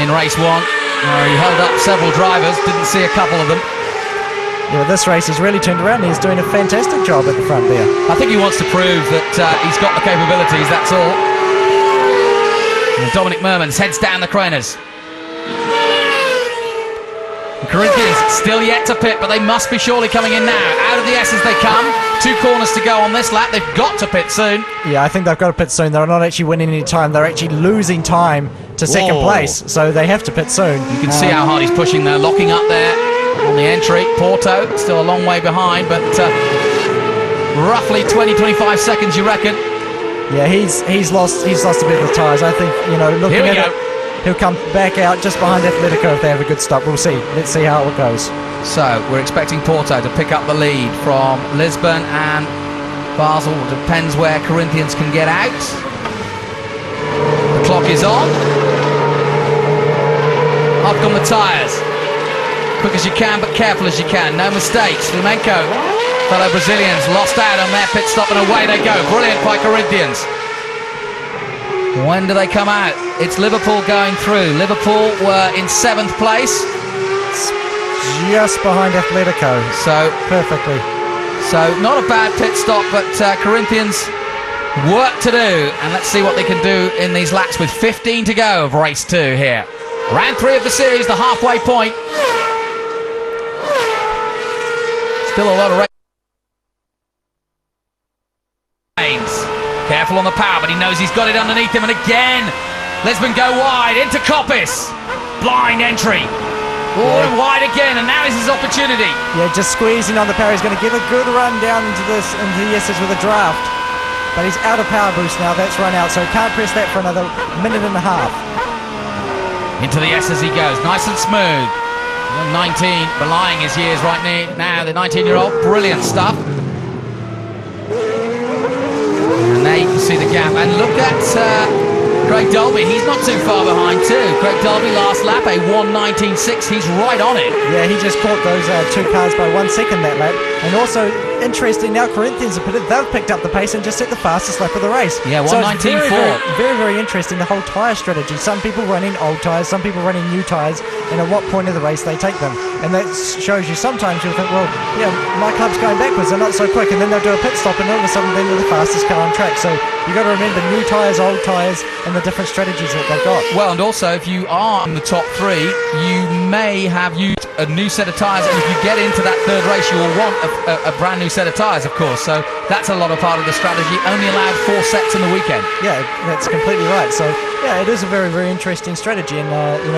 in race 1. He held up several drivers, didn't see a couple of them. Yeah, this race he's really turned around. He's doing a fantastic job at the front there. I think he wants to prove that he's got the capabilities, that's all. And Dominic Mermans heads down the Craners. The Corinthians still yet to pit, but they must be surely coming in now. Out of the S as they come. 2 corners to go on this lap. They've got to pit soon. Yeah, I think they've got to pit soon. They're not actually winning any time. They're actually losing time to second place, so they have to pit soon. You can see how hard he's pushing there, locking up there on the entry. Porto still a long way behind, but roughly 20-25 seconds, you reckon? Yeah, he's lost a bit of the tyres. I think, you know, looking at it, he'll come back out just behind Atletico if they have a good stop. We'll see. Let's see how it goes. So we're expecting Porto to pick up the lead from Lisbon and Basel. Depends where Corinthians can get out. The clock is on. Up come the tyres. Quick as you can, but careful as you can. No mistakes. Flamenco, fellow Brazilians, lost out on their pit stop, and away they go. Brilliant by Corinthians. When do they come out? It's Liverpool going through. Liverpool were in 7th place. Just behind Atletico. So perfectly. So not a bad pit stop, but Corinthians work to do, and let's see what they can do in these laps with 15 to go of race 2 here. Round 3 of the series, the halfway point. Still a lot of race. Careful on the power, but he knows he's got it underneath him, and again Lisbon go wide into Coppice. Blind entry. Wide again, and now is his opportunity. Yeah, just squeezing on the power. He's going to give a good run down into the S's with a draft. But he's out of power boost now. That's run out, so he can't press that for another minute and a half. Into the S as he goes, nice and smooth. 19, belying his years right now. The 19-year-old, brilliant stuff. see the gap. And look at Craig Dolby. He's not too far behind too. Craig Dolby last lap, a 1:19.6. He's right on it. Yeah, he just caught those two cars by 1 second that lap. And also, interesting, now Corinthians they've picked up the pace and just set the fastest lap of the race. Yeah, 1:19.4. So very, very interesting, the whole tyre strategy. Some people running old tyres, some people running new tyres, and at what point of the race they take them. And that shows you sometimes you'll think, well, yeah, my club's going backwards, they're not so quick, and then they'll do a pit stop, and all of a sudden they're the fastest car on track. So you've got to remember new tyres, old tyres, and the different strategies that they've got. Well, and also, if you are in the top three, you may have used a new set of tyres, and if you get into that third race, you will want a brand new set of tyres, of course. So that's a lot of part of the strategy. Only allowed 4 sets in the weekend. Yeah, that's completely right. So yeah, it is a very, very interesting strategy, and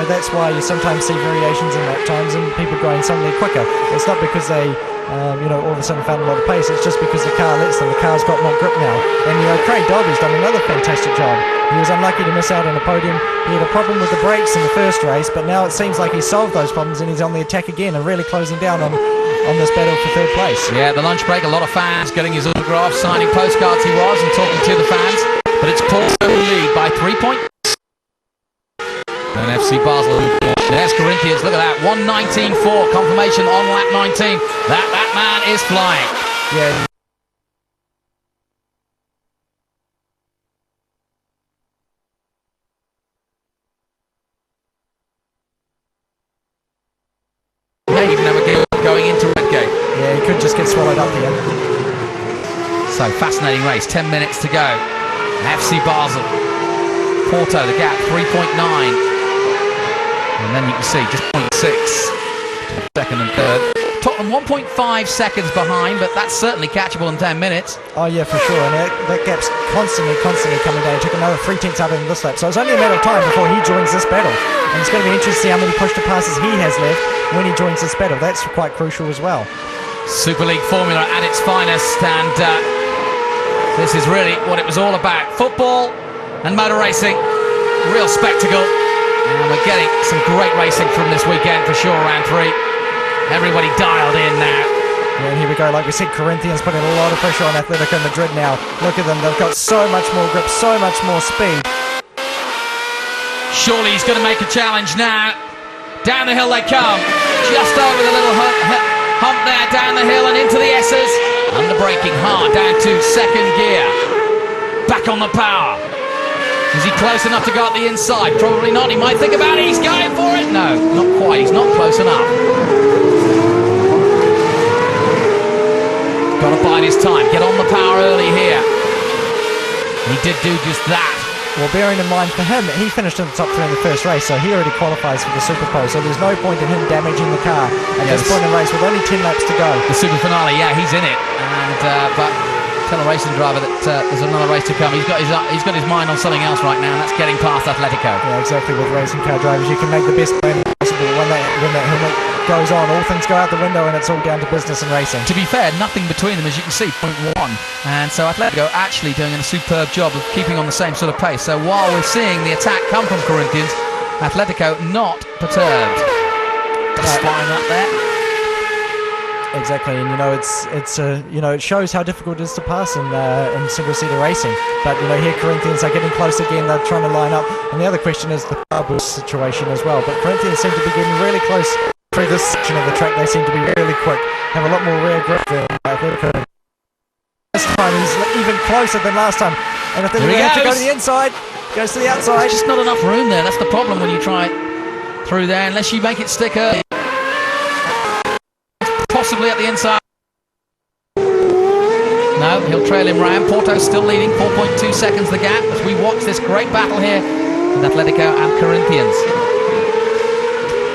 that's why you sometimes see variations in lap times and people going suddenly quicker. It's not because they all of a sudden found a lot of pace. It's just because the car lets them. The car's got more grip now. And Craig Dolby's done another fantastic job. He was unlucky to miss out on a podium. He had a problem with the brakes in the first race, but now it seems like he's solved those problems and he's on the attack again and really closing down on this battle for third place. Yeah, the lunch break, a lot of fans getting his autograph, signing postcards he was and talking to the fans. But it's Paul who lead by 3 points. And FC Basel. There's Corinthians, look at that, 1:19.4, confirmation on lap 19. That man is flying. Yeah. May even have a game going into Redgate. Yeah, he could just get swallowed up here. So, fascinating race, 10 minutes to go. FC Basel. Porto, the gap, 3.9. And then you can see just 0.6, second and third. Tottenham 1.5 seconds behind, but that's certainly catchable in 10 minutes. Oh yeah, for sure. And that gap's constantly coming down. He took another 3 tenths out in this lap. So it's only a matter of time before he joins this battle. And it's going to be interesting to see how many push to passes he has left when he joins this battle. That's quite crucial as well. Super League formula at its finest, and this is really what it was all about. Football and motor racing, real spectacle. And we're getting some great racing from this weekend for sure, round 3. Everybody dialed in now. Yeah, and here we go. Like we said, Corinthians putting a lot of pressure on Atletico Madrid now. Look at them. They've got so much more grip, so much more speed. Surely he's going to make a challenge now. Down the hill they come. Just over the little hump there, down the hill and into the S's. Under braking hard down to second gear. Back on the power. Is he close enough to go up the inside? Probably not. He might think about it. He's going for it. No, not quite. He's not close enough. Got to bide his time. Get on the power early here. He did do just that. Well, bearing in mind for him, he finished in the top 3 in the first race, so he already qualifies for the Super Pole, so there's no point in him damaging the car at this point in the race with only 10 laps to go. The Super Finale, yeah, he's in it. And but tell a racing driver that there's another race to come. He's got his mind on something else right now, and that's getting past Atletico. Yeah, exactly. With racing car drivers, you can make the best plan possible. When that helmet goes on, all things go out the window, and it's all down to business and racing. To be fair, nothing between them, as you can see, 0.1. And so Atletico actually doing a superb job of keeping on the same sort of pace. So while we're seeing the attack come from Corinthians, Atletico not perturbed. Just flying up there. Exactly, and it shows how difficult it is to pass in single-seater racing. But here Corinthians are getting close again. They're trying to line up, and the other question is the car boost situation as well. But Corinthians seem to be getting really close through this section of the track. They seem to be really quick, have a lot more rear grip than Atletico. This time he's even closer than last time, and I think we have to go to the inside. Goes to the outside. There's just not enough room there. That's the problem when you try it through there, unless you make it stick early. Possibly at the inside. No, he'll trail him round. Porto's still leading, 4.2 seconds the gap as we watch this great battle here with Atletico and Corinthians.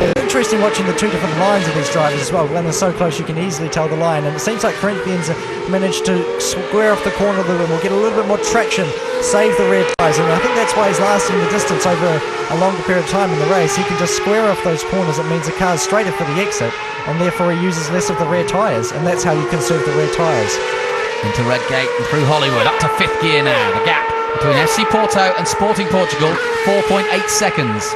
It's interesting watching the 2 different lines of these drivers as well. When they're so close you can easily tell the line, and it seems like Corinthians managed to square off the corner of the rim or get a little bit more traction, save the rear tyres, and I think that's why he's lasting the distance over a longer period of time in the race. He can just square off those corners. It means the car's straighter for the exit, and therefore he uses less of the rear tyres, and that's how you conserve the rear tyres. Into Redgate and through Hollywood, up to 5th gear now. The gap between FC Porto and Sporting Portugal, 4.8 seconds.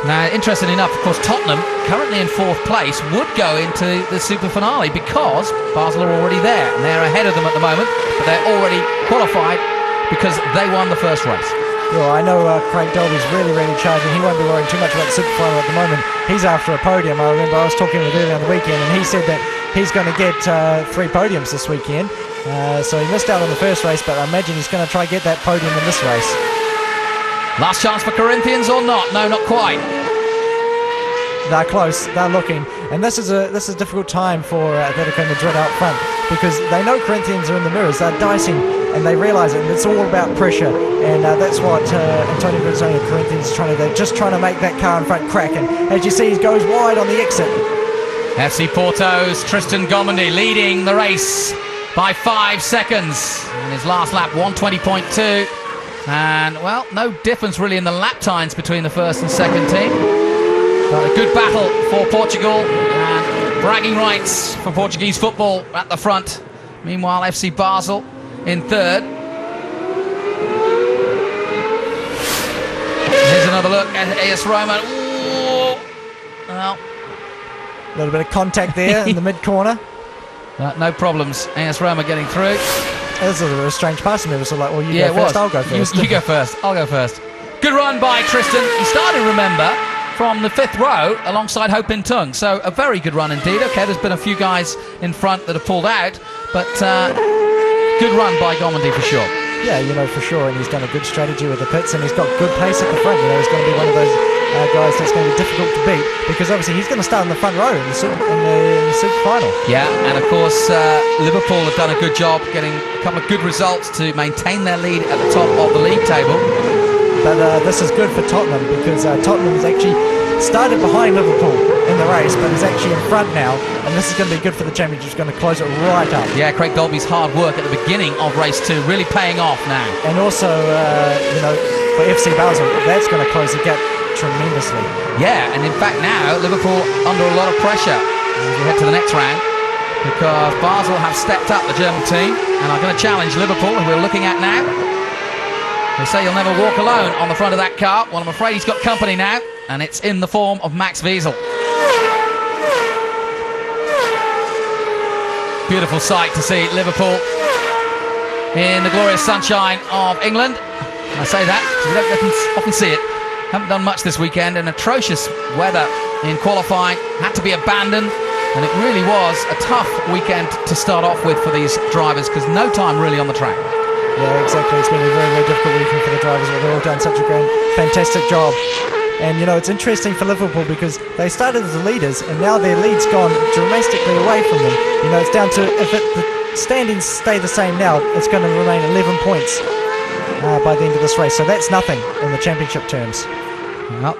Now, interesting enough, of course, Tottenham, currently in 4th place, would go into the super finale because Basel are already there, and they're ahead of them at the moment, but they're already qualified because they won the first race. Well, I know Craig Dolby's really charging. He won't be worrying too much about the super final at the moment. He's after a podium. I remember I was talking with him earlier on the weekend, and he said that he's going to get 3 podiums this weekend. So he missed out on the first race, but I imagine he's going to try and get that podium in this race. Last chance for Corinthians or not? No, not quite. They're close. They're looking, and this is a difficult time for Atletico Madrid out front because they know Corinthians are in the mirrors. They're dicing, and they realise it. And it's all about pressure, and that's what Antonio Grisoni and Corinthians are trying to do. They're just trying to make that car in front crack. And as you see, he goes wide on the exit. FC Porto's Tristan Gomendi leading the race by 5 seconds in his last lap, 1:20.2. And, well, no difference really in the lap times between the first and second team. But a good battle for Portugal and bragging rights for Portuguese football at the front. Meanwhile, FC Basel in 3rd. Here's another look at AS Roma. Ooh. Well, a little bit of contact there in the mid-corner. No problems. AS Roma getting through. This is a strange pass, and it was sort of like, well, you go first, I'll go first. You go first, I'll go first. Good run by Tristan. He started, remember, from the 5th row alongside Ho Pin Tung. So a very good run indeed. Okay, there's been a few guys in front that have pulled out, but good run by Gomendi for sure. Yeah, you know, for sure, and he's done a good strategy with the pits, and he's got good pace at the front. You know, he's going to be one of those guys that's going to be difficult to beat because obviously he's going to start in the front row in the super final. Yeah, and of course Liverpool have done a good job getting a couple of good results to maintain their lead at the top of the league table. But this is good for Tottenham because Tottenham has actually started behind Liverpool in the race, but is actually in front now, and this is going to be good for the championship. It's going to close it right up. Yeah, Craig Dolby's hard work at the beginning of race 2 really paying off now. And also, you know, for FC Basel, that's going to close the gap tremendously. Yeah, and in fact now Liverpool under a lot of pressure as we head to the next round because Basel have stepped up, the German team, and are going to challenge Liverpool, who we're looking at now. They say you'll never walk alone on the front of that car. Well, I'm afraid he's got company now, and it's in the form of Max Wiesel. Beautiful sight to see Liverpool in the glorious sunshine of England. And I say that because we don't often see it. Haven't done much this weekend, and atrocious weather in qualifying had to be abandoned, and it really was a tough weekend to start off with for these drivers because no time really on the track. Yeah, exactly. It's been a very difficult weekend for the drivers, but they've all done such a fantastic job. And, you know, it's interesting for Liverpool because they started as the leaders, and now their lead's gone dramatically away from them. You know, it's down to, if the standings stay the same now, it's going to remain 11 points by the end of this race. So that's nothing in the championship terms. Well,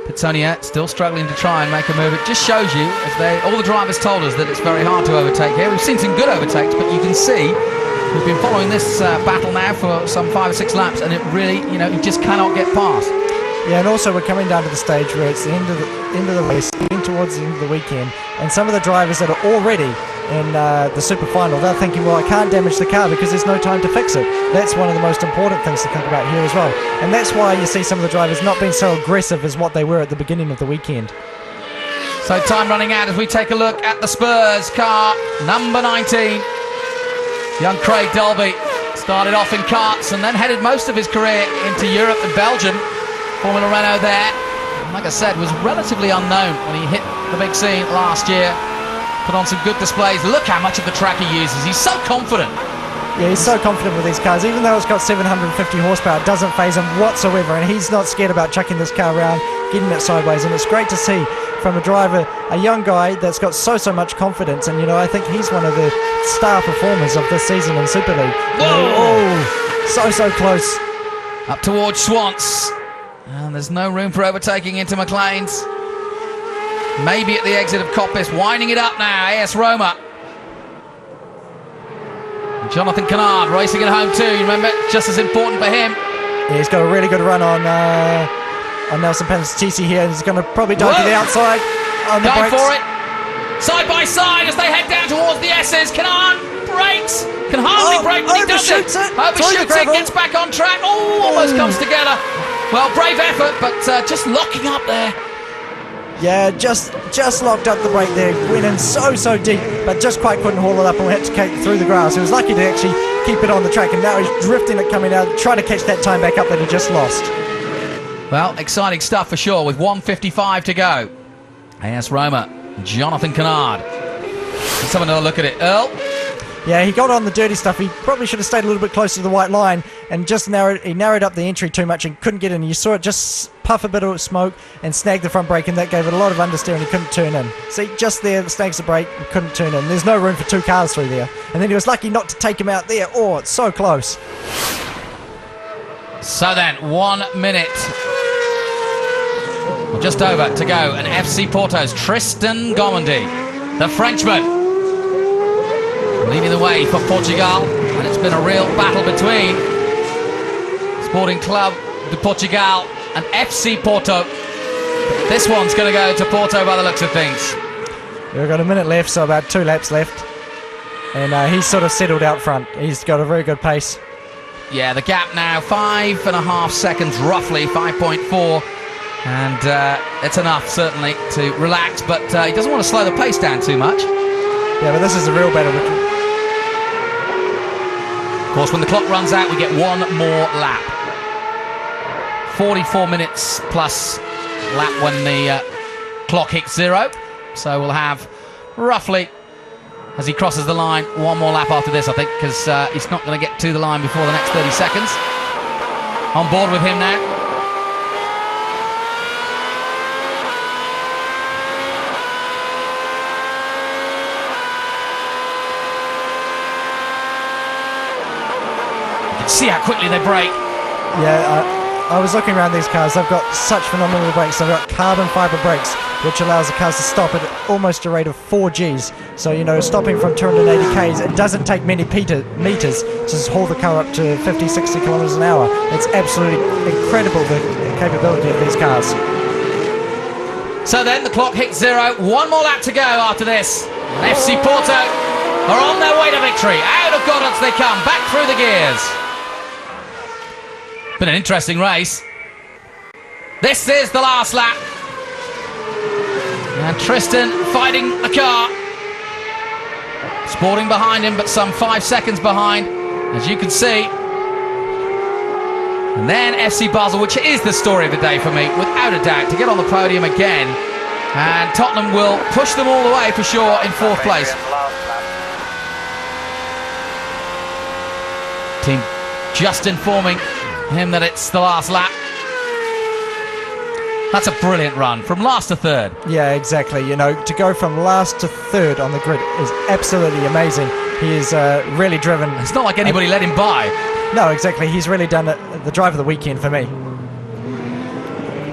Pitsonia still struggling to try and make a move. It just shows you, as all the drivers told us, that it's very hard to overtake here. We've seen some good overtakes, but you can see we've been following this battle now for some 5 or 6 laps, and it really, you know, you just cannot get past. Yeah, and also we're coming down to the stage where it's the end of the race, getting towards the end of the weekend, and some of the drivers that are already in the super final, they're thinking, well, I can't damage the car because there's no time to fix it. That's one of the most important things to think about here as well, and that's why you see some of the drivers not being so aggressive as what they were at the beginning of the weekend. So time running out as we take a look at the Spurs car, number 19. Young Craig Dolby started off in karts and then headed most of his career into Europe and Belgium. Formula Renault there, like I said, was relatively unknown when he hit the big scene last year. Put on some good displays. Look how much of the track he uses. He's so confident. Yeah, he's so confident with these cars. Even though it's got 750 horsepower, it doesn't faze him whatsoever, and he's not scared about chucking this car around, getting it sideways, and it's great to see from a driver, a young guy that's got so much confidence. And, you know, I think he's one of the star performers of this season in Super League. Oh, so close. Up towards Swans. And there's no room for overtaking into McLean's. Maybe at the exit of Coppice. Winding it up now, AS Roma. Jonathan Kennard racing it home too. You remember, just as important for him. Yeah, he's got a really good run on Nelson Panatisi here. He's going to probably dive to the outside. Going for it. Side by side as they head down towards the S's. Kennard brakes. Can hardly brake, but he does it. Overshoots it, gets back on track. Oh, almost comes together. Well, brave effort, but just locking up there. Yeah, just locked up the brake there. Went in so deep, but just quite couldn't haul it up and had to kick through the grass. He was lucky to actually keep it on the track, and now he's drifting it coming out, trying to catch that time back up that he just lost. Well, exciting stuff for sure with 1:55 to go. AS Roma, Jonathan Kennard. Let's have another look at it. Earl? Yeah, he got on the dirty stuff. He probably should have stayed a little bit closer to the white line and just narrowed up the entry too much and couldn't get in. You saw it just puff a bit of smoke and snag the front brake, and that gave it a lot of understeer and he couldn't turn in. See, just there, snags the brake and couldn't turn in. There's no room for two cars through there. And then he was lucky not to take him out there. Oh, it's so close. So then, 1 minute. Well, just over to go. And FC Porto's Tristan Gomendy, the Frenchman, leading the way for Portugal, and it's been a real battle between Sporting Club de Portugal and FC Porto. But this one's going to go to Porto by the looks of things. We've got a minute left, so about 2 laps left, and he's sort of settled out front. He's got a very good pace. Yeah, the gap now 5.5 seconds roughly, 5.4, and it's enough certainly to relax, but he doesn't want to slow the pace down too much. Yeah, but this is a real battle. Of course, when the clock runs out, we get one more lap. 44 minutes plus lap when the clock hits 0. So we'll have roughly, as he crosses the line, one more lap after this, I think, because he's not going to get to the line before the next 30 seconds. On board with him now. See how quickly they brake. Yeah, I was looking around these cars. They've got such phenomenal brakes. They've got carbon fibre brakes, which allows the cars to stop at almost a rate of 4 Gs. So, you know, stopping from 280 Ks, it doesn't take many meters to haul the car up to 50, 60 kilometres an hour. It's absolutely incredible, the capability of these cars. So then the clock hits 0. One more lap to go after this. FC Porto are on their way to victory. Out of Goddards they come, back through the gears. Been an interesting race. This is the last lap. And Tristan fighting the car. Sporting behind him, but some 5 seconds behind, as you can see. And then FC Basel, which is the story of the day for me, without a doubt, to get on the podium again. And Tottenham will push them all the way for sure in 4th place. Team just informing him that it's the last lap. That's a brilliant run from last to 3rd. Yeah, exactly. You know, to go from last to 3rd on the grid is absolutely amazing. He is really driven. It's not like anybody let him by. No, exactly. He's really done the drive of the weekend for me.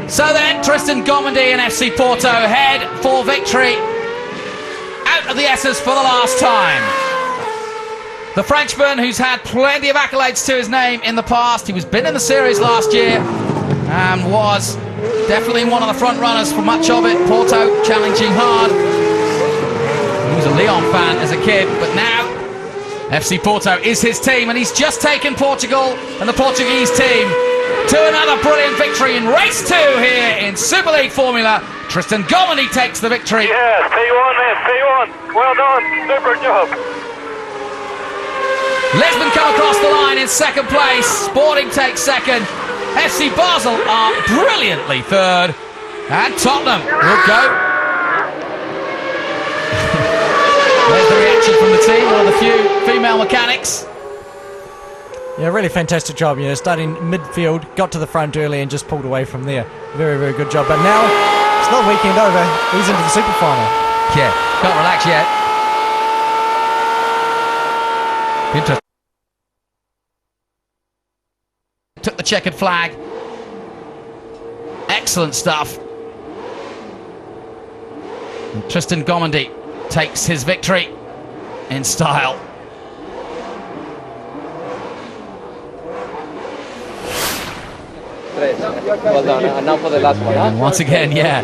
So then, Tristan Gomendy and FC Porto head for victory. Out of the S's for the last time. The Frenchman, who's had plenty of accolades to his name in the past. He was been in the series last year and was definitely one of the front runners for much of it. Porto challenging hard. He was a Lyon fan as a kid, but now FC Porto is his team, and he's just taken Portugal and the Portuguese team to another brilliant victory in race 2 here in Super League Formula. Tristan Gomendy takes the victory. Yes, P1, man, P1. Well done, super job. Lisbon come across the line in 2nd place. Sporting takes 2nd. FC Basel are brilliantly 3rd. And Tottenham will go. There's the reaction from the team, one of the few female mechanics. Yeah, really fantastic job. You know, starting midfield, got to the front early and just pulled away from there. Very, very good job. But now, it's not weekend over. He's into the super final. Yeah, can't relax yet. Interesting. Took the checkered flag. Excellent stuff. And Tristan Gomendy takes his victory in style. Well done, and now for the last one. And once again, yeah.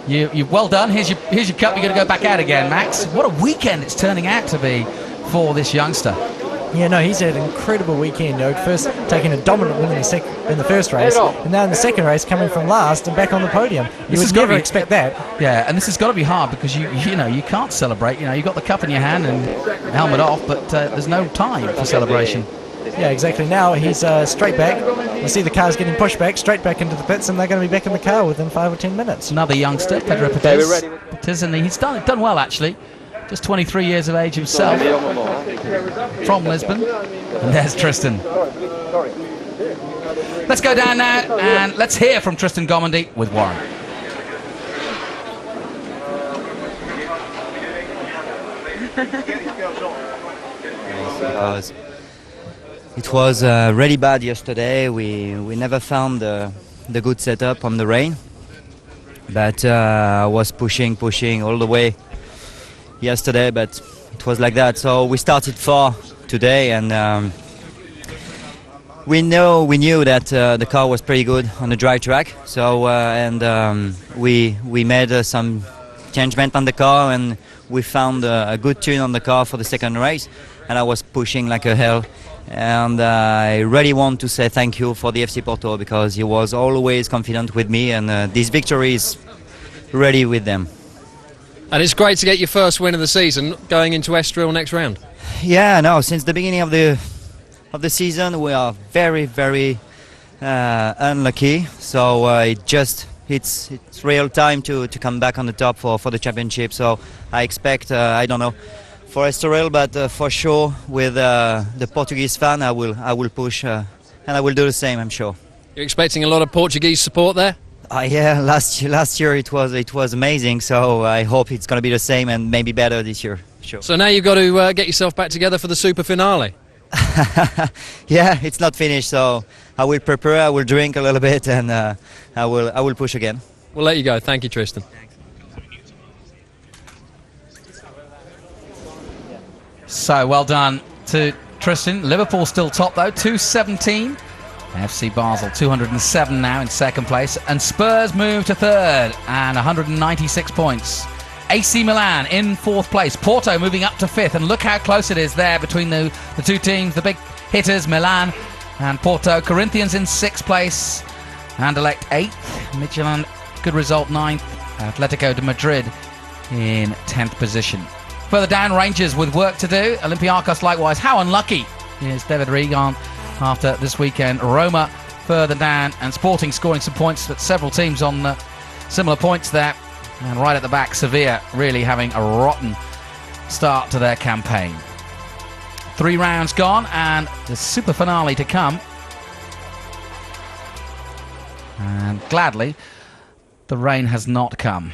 You well done. Here's your cup. You're going to go back out again, Max. What a weekend it's turning out to be for this youngster. Yeah, no, he's had an incredible weekend. First taking a dominant win in the first race, and now in the second race coming from last and back on the podium. You would never expect that. Yeah, and this has got to be hard because you can't celebrate. You've got the cup in your hand and helmet off, but there's no time for celebration. Yeah, exactly. Now he's straight back. You see the cars getting pushed back, straight back into the pits, and they're going to be back in the car within 5 or 10 minutes. Another youngster, Pedro Pettis, and he's done well actually. Just 23 years of age himself, from Lisbon. And there's Tristan. Let's go down now and let's hear from Tristan Gomondy with Warren. It was really bad yesterday. We never found the good setup on the rain, but I was pushing all the way yesterday, but it was like that. So we started far today, and we knew that the car was pretty good on the dry track. So we made some changement on the car, and we found a good tune on the car for the second race. And I was pushing like a hell. And I really want to say thank you for the FC Porto, because he was always confident with me, and this victory is ready with them. And it's great to get your first win of the season going into Estoril next round. Yeah, no, since the beginning of the season we are very, very unlucky. So it's real time to come back on the top for the championship. So I expect I don't know for Estoril, but for sure with the Portuguese fan I will push and I will do the same, I'm sure. You're expecting a lot of Portuguese support there? Yeah, last year it was amazing, so I hope it's going to be the same and maybe better this year. Sure. So now you've got to get yourself back together for the super finale. Yeah, it's not finished, so I will prepare, I will drink a little bit, and I will push again. We'll let you go. Thank you, Tristan. So well done to Tristan. Liverpool still top though, 217. FC Basel 207 now in second place, and Spurs move to third and 196 points. AC Milan in fourth place, Porto moving up to fifth, and look how close it is there between the two teams, the big hitters Milan and Porto. Corinthians in sixth place, Anderlecht eighth, Midtjylland good result ninth, Atletico de Madrid in 10th position. Further down, Rangers with work to do, Olympiacos likewise. How unlucky is David Regan after this weekend. Roma further down, and Sporting scoring some points, but several teams on similar points there. And right at the back, Sevilla really having a rotten start to their campaign. 3 rounds gone and the super finale to come. And gladly, the rain has not come.